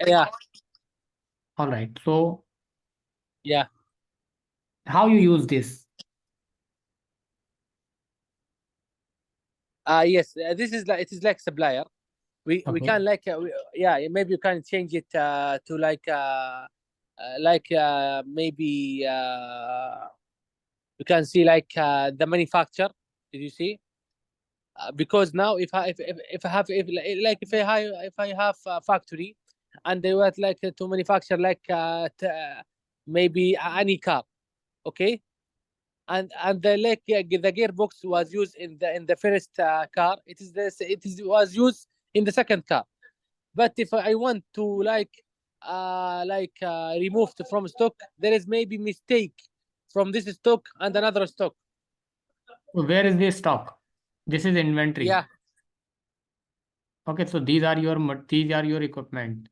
Yeah, All right. So yeah. how you use this? Yes, this is like, it is like supplier. We Okay. can like yeah, maybe you can change it to like maybe you can see like the manufacturer. Did you see? Because now if I have if I have a factory and they want like to manufacture like maybe any car, okay, and the like the gearbox was used in the first car, it is this it is was used in the second car. But if I want to remove from stock, there is maybe mistake from this stock and another stock. So where is this stock? This is inventory. Yeah. Okay. So these are your equipment.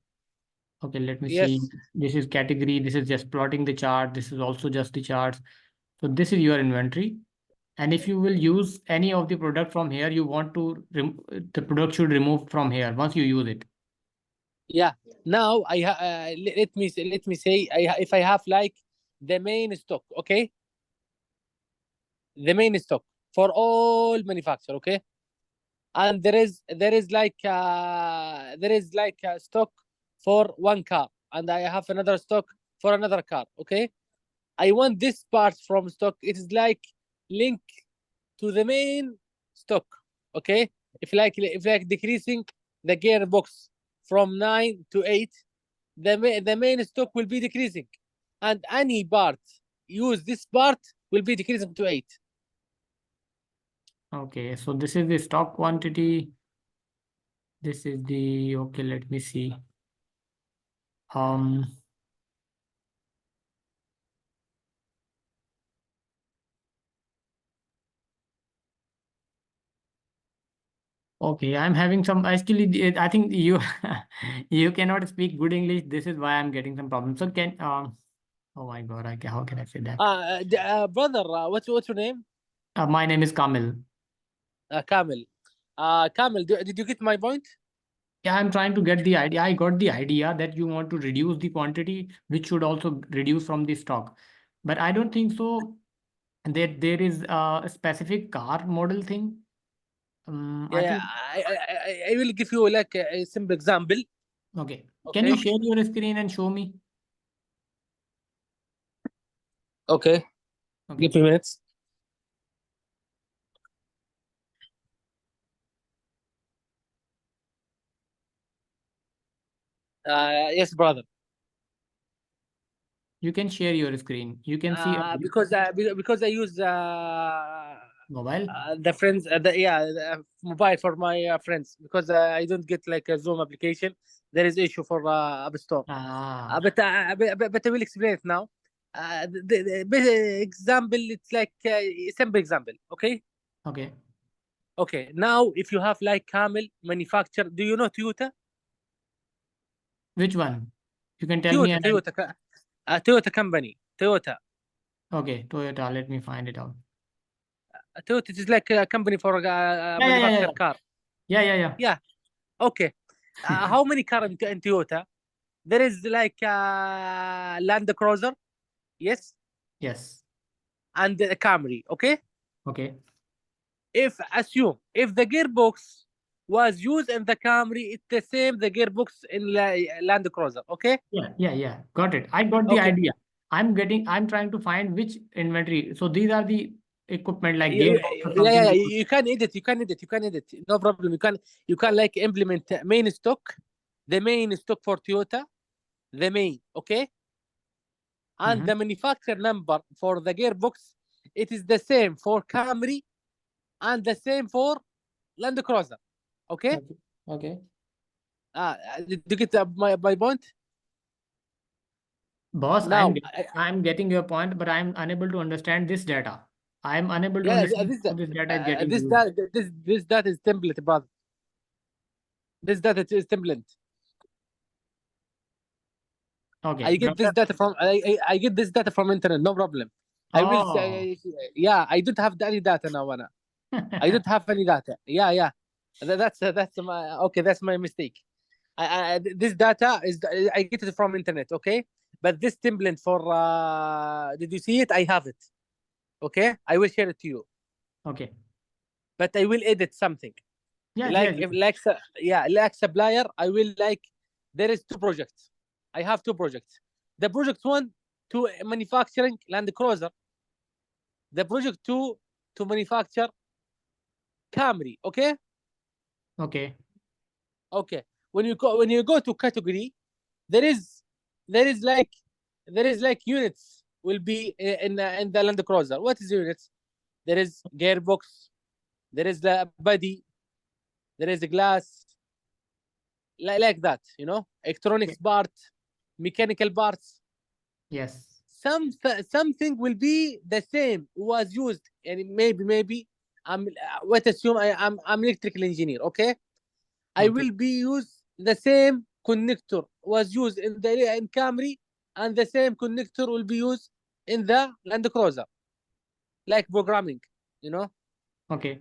Okay. Let me see. Yes. This is category. This is just plotting the chart. This is also just the charts. So this is your inventory. And if you will use any of the product from here, you want to the product should remove from here once you use it. Yeah. Now let me say if I have like the main stock, okay, the main stock for all manufacturer, okay, and there is like a stock for one car, and I have another stock for another car, okay. I want this part from stock. It is like link to the main stock, okay. If like decreasing the gearbox from 9 to 8, the main stock will be decreasing, and any part use this part will be decreasing to 8. Okay. So this is the stock quantity. This is the, okay, let me see. Um, okay, I'm having some, actually, I think you, you cannot speak good English. This is why I'm getting some problems. So oh my God, how can I say that? Brother, what's your name? My name is Kamil. Kamil. Kamil, did you get my point? Yeah, I'm trying to get the idea. I got the idea that you want to reduce the quantity, which should also reduce from the stock. But I don't think so that there is a specific car model thing. I Yeah, think, I will give you like a simple example. okay. Can you Okay. share your screen and show me? Okay. Okay. Give me minutes. Yes, brother. You can share your screen. You can see a Because I use mobile. the friends the mobile for my friends, because I don't get like a Zoom application. There is issue for App Store. Ah, But I will explain it now. The example, it's like a simple example. Okay. okay. Okay. Now, if you have like Camel manufacturer, do you know Toyota? Which one? You can tell me Toyota, and Toyota company. Toyota. okay, Toyota. Let me find it out. Toyota is like a company for Yeah, yeah, yeah, yeah, manufacture car. yeah, yeah, yeah. Yeah. Okay. How many car in Toyota? There is like Land Cruiser, yes, Yes. and a Camry. Okay. Okay. If assume if the gearbox was used in the Camry, it's the same the gearbox in Land Cruiser. Okay. Yeah, yeah, yeah. Got it. I got the Okay. idea. I'm trying to find which inventory. So these are the equipment like You, gearbox or yeah, something. yeah, you can edit. You can edit. No problem. You can like implement main stock, the main stock for Toyota, the main. Okay. And Mm-hmm. the manufacturer number for the gearbox, it is the same for Camry and the same for Land Cruiser. Okay. Okay. Okay. Did you get my point? Boss, Now, I'm getting your point, but I'm unable to understand this data. I'm unable to yeah, understand how this data is getting this used. that this data is template, brother. This data is template. Okay, I get this brother. data from I get this data from internet. No problem. I will Oh. say, yeah. I don't have any data now, Anna. I don't have any data. Yeah, yeah. That's my okay. That's my mistake. This data is I get it from internet, okay? But this template for did you see it? I have it. Okay, I will share it to you. Okay. But I will edit something. Yes, Like yes. if like supplier, I will like there is two projects. I have two projects. The project one to manufacturing Land Cruiser. The project two to manufacture Camry. Okay. Okay. Okay. When you go to category, there is like units will be in the Land Cruiser. What is units? There is gearbox. There is the body. There is a glass. Like that, you know, electronics part, mechanical parts. Yes. Something will be the same was used, and maybe I'm what assume I'm electrical engineer. Okay, I Okay. will be use the same connector was used in Camry, and the same connector will be used in the Land Cruiser, like programming, you know. Okay.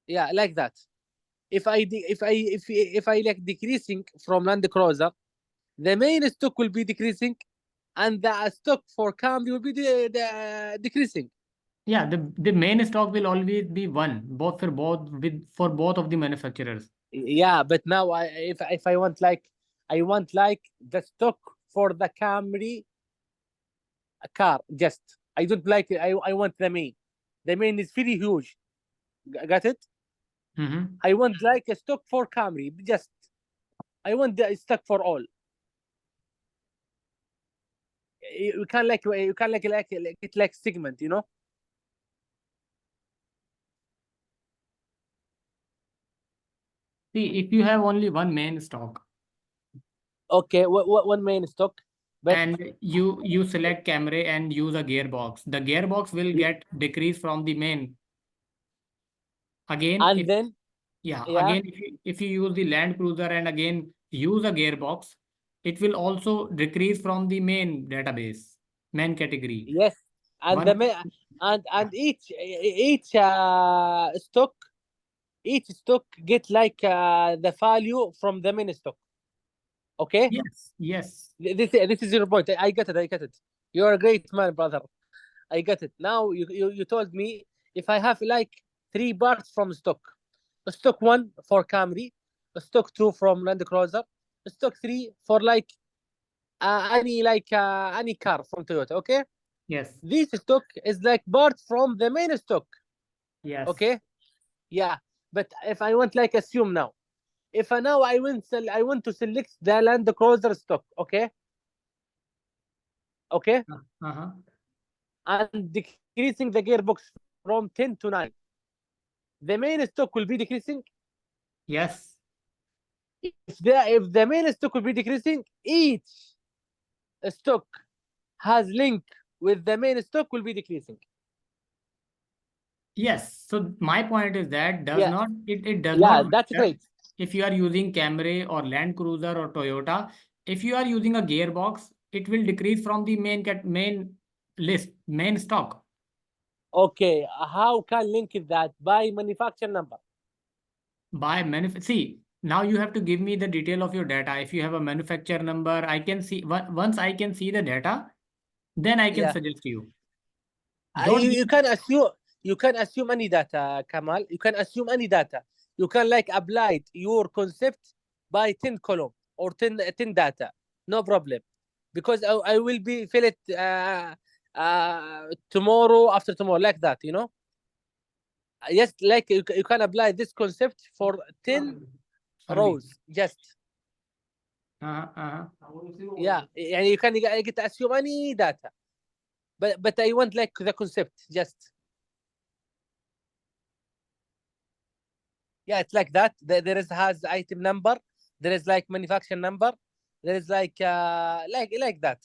Yeah, like that. If I like decreasing from Land Cruiser, the main stock will be decreasing, and the stock for Camry will be the decreasing. Yeah, the main stock will always be one, for both of the manufacturers. Yeah, but now if I want like the stock for the Camry car. Just I don't like it. I want the main. The main is very huge. Got it? Mm-hmm. I want like a stock for Camry. Just I want the stock for all. You can like it like segment, you know. See, if you have only one main stock Okay, one main stock, but and you select Camry and use a gearbox, the gearbox will get decreased from the main. Again, and then yeah, if you use the Land Cruiser and again use a gearbox, it will also decrease from the main database, main category. yes, and the One, main and each stock get like the value from the main stock. Okay, yes, yes, this is your point. I get it. I get it. You're a great man, brother. I get it. Now you told me if I have like three parts from stock, stock one for Camry, stock two from Land Cruiser, stock three for like any car from Toyota. Okay, yes, this stock is like part from the main stock. yes, Okay, yeah. But if I want like assume now, if I now I want to select the Land Cruiser stock. Okay, okay, uh-huh. and decreasing the gearbox from 10 to 9. The main stock will be decreasing. Yes, If the main stock will be decreasing, each stock has link with the main stock will be decreasing. yes. So my point is that Yeah, it does yeah, not that's matter great. if you are using Camry or Land Cruiser or Toyota. If you are using a gearbox, it will decrease from the main list, main stock. Okay, how can link that by manufacturer number? See, now you have to give me the detail of your data. If you have a manufacturer number, I can see once I can see the data, then I can Yeah, suggest you. you, Don't give. you can assume any data, Kamal. You can assume any data. You can like apply your concept by 10 column or 10 data. No problem, because I will be fill it tomorrow after tomorrow like that. You know. Yes, like you can apply this concept for 10 Early. rows. Just Uh-huh. yeah, and you can get assume any data. But I want like the concept just. Yeah, it's like that. There is has item number. There is like manufacturer number. There is like that.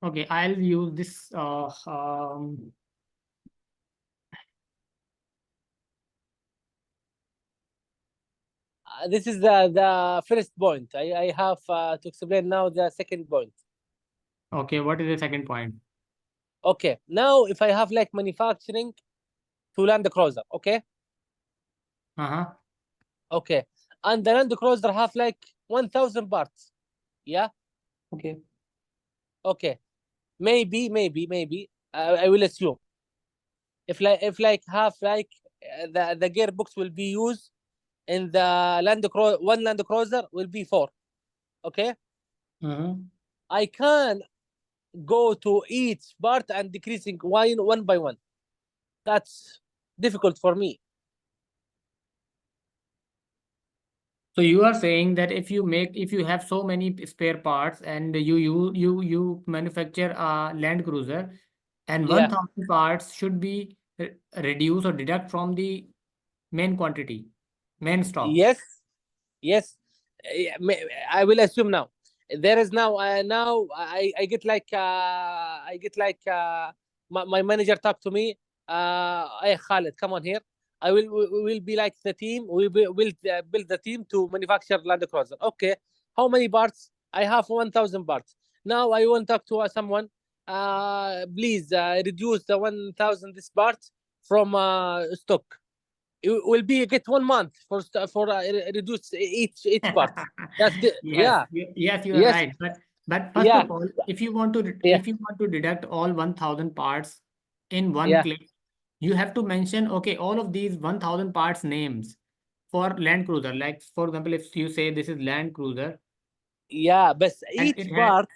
Okay, I'll use this. This is the first point. I have to explain now the second point. Okay, what is the second point? Okay, now if I have like manufacturing to Land Cruiser, okay, Uh-huh. okay, and the Land Cruiser have like 1,000 parts, yeah, Okay. okay, maybe I will assume if like have like the gearbox will be used in the one Land Cruiser will be 4, okay, Mm-hmm. I can go to each part and decreasing one by one. That's difficult for me. So you are saying that if you have so many spare parts and you manufacture a Land Cruiser, and Yeah. 1,000 parts should be reduced or deduct from the main quantity, main stock. Yes. Yes. I will assume now. There is now I get like my manager talk to me. Hey Khalid, come on here. We will be like the team. Will build the team to manufacture Land Cruiser. Okay. How many parts? I have 1,000 parts. Now I want to talk to someone. Please reduce the 1,000 this part from stock. It will be get 1 month for reduce each part. That's the Yes, yeah. yes, you are Yes. right. But first Yeah. of all, if you want to Yeah. deduct all 1,000 parts in one Yeah. click, you have to mention, okay, all of these 1,000 parts names for Land Cruiser. Like for example, if you say this is Land Cruiser Yeah. But and it had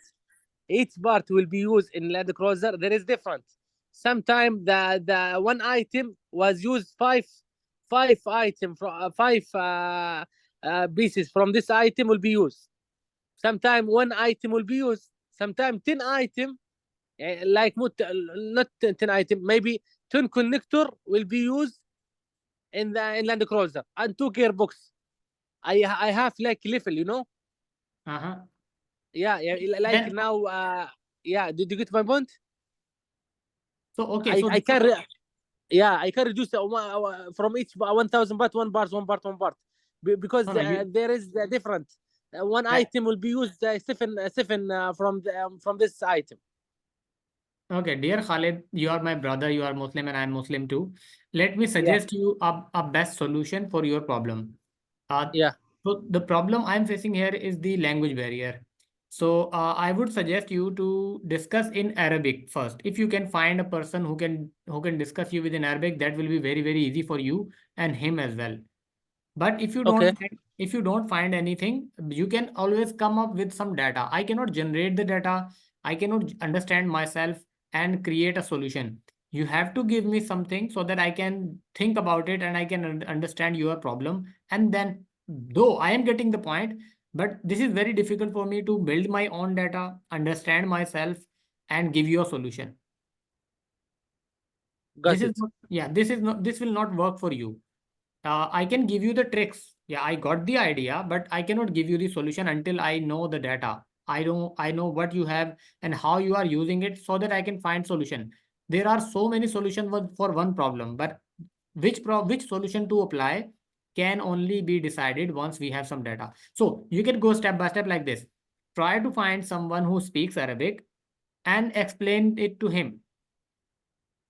each part will be used in Land Cruiser. There is difference. Sometimes the one item was used five item from five pieces from this item will be used. Sometimes one item will be used. Sometimes 10 item like not 10 item, maybe 10 connector will be used in Land Cruiser and 2 gearbox. I have like level, uh-huh. yeah, like Then now yeah, did you get my point? so okay, I so I can yeah, I can reduce from each 1,000 baht, one part because no, no, you there is different. One uh, item will be used seven from this item. okay, dear Khalid, you are my brother, you are Muslim and I am Muslim too. Let me Yeah. suggest you a best solution for your problem. Uh, Yeah. so the problem I'm facing here is the language barrier. So I would suggest you to discuss in Arabic first. If you can find a person who can discuss you with in Arabic, that will be very, very easy for you and him as well. But Okay. if you don't find anything, you can always come up with some data. I cannot generate the data. I cannot understand myself and create a solution. You have to give me something so that I can think about it and I can understand your problem. And then, though I am getting the point, but this is very difficult for me to build my own data, understand myself, and give you a solution. This Got is it. not, yeah, this will not work for you. I can give you the tricks. Yeah, I got the idea, but I cannot give you the solution until I know the data. I know what you have and how you are using it so that I can find solution. There are so many solutions for one problem, but which solution to apply can only be decided once we have some data. So you can go step by step like this. Try to find someone who speaks Arabic and explain it to him.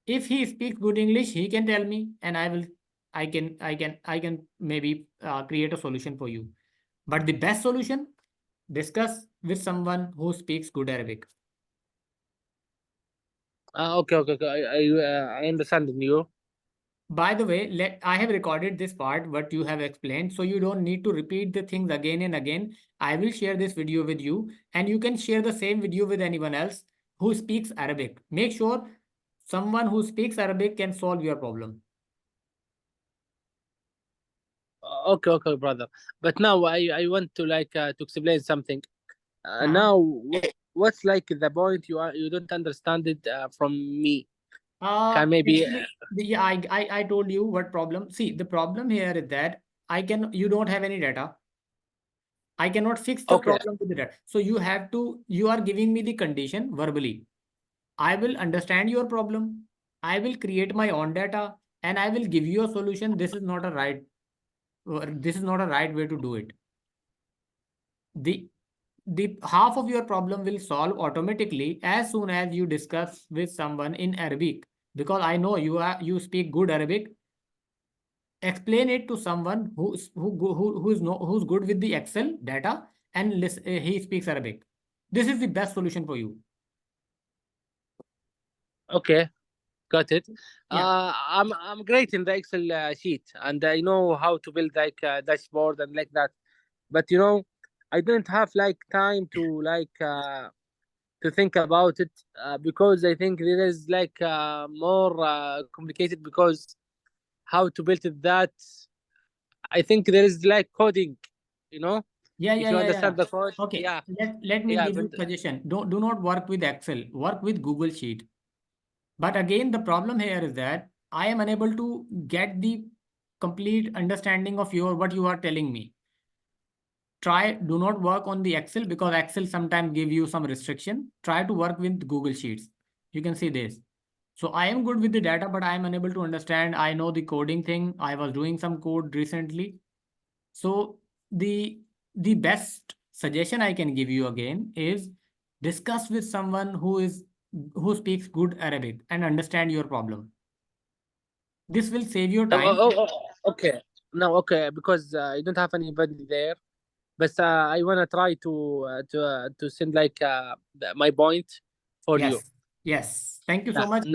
If he speaks good English, he can tell me and I can maybe create a solution for you. But the best solution, discuss with someone who speaks good Arabic. Okay. I understand you. By the way, I have recorded this part what you have explained, so you don't need to repeat the things again and again. I will share this video with you and you can share the same video with anyone else who speaks Arabic. Make sure someone who speaks Arabic can solve your problem. Okay, brother. But now I want to like to explain something. Uh-huh. Now, what's like the point you don't understand it from me? Can maybe Actually, yeah, I told you what problem. See, the problem here is that you don't have any data. I cannot fix the okay, problem with the data. So you are giving me the condition verbally. I will understand your problem. I will create my own data and I will give you a solution. This is not a right. This is not a right way to do it. The half of your problem will solve automatically as soon as you discuss with someone in Arabic, because I know you speak good Arabic. Explain it to someone who's good with the Excel data, and he speaks Arabic. This is the best solution for you. Okay, got it. Yeah. I'm great in the Excel sheet, and I know how to build like a dashboard and like that. But I don't have like time to think about it, because I think there is like more complicated, because how to build it that I think there is like coding, you know, if you Yeah. understand the code. Okay, Yeah, let me yeah, give you suggestion. Do not work with Excel. Work with Google Sheet. But again, the problem here is that I am unable to get the complete understanding of what you are telling me. Do not work on the Excel, because Excel sometimes give you some restriction. Try to work with Google Sheets. You can see this. So I am good with the data, but I am unable to understand. I know the coding thing. I was doing some code recently. So the best suggestion I can give you again is discuss with someone who speaks good Arabic and understand your problem. This will save your oh, time. okay. No, okay, because I don't have anybody there, but I wanna try to send like my point for you. Yes. Yes. Thank you so Yeah, much.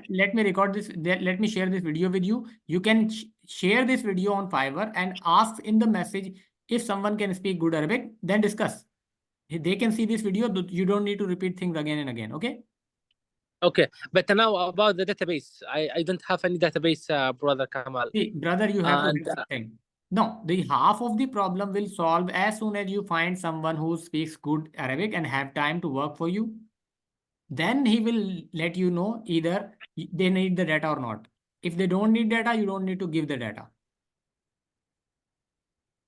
Let me record this. Let me share this video with you. You can share this video on Fiverr and ask in the message if someone can speak good Arabic, then discuss. They can see this video. You don't need to repeat things again and again. Okay. okay, but now about the database, I don't have any database, brother Kamal, See, brother, you have to and get something. No, the half of the problem will solve as soon as you find someone who speaks good Arabic and have time to work for you. Then he will let you know either they need the data or not. If they don't need data, you don't need to give the data.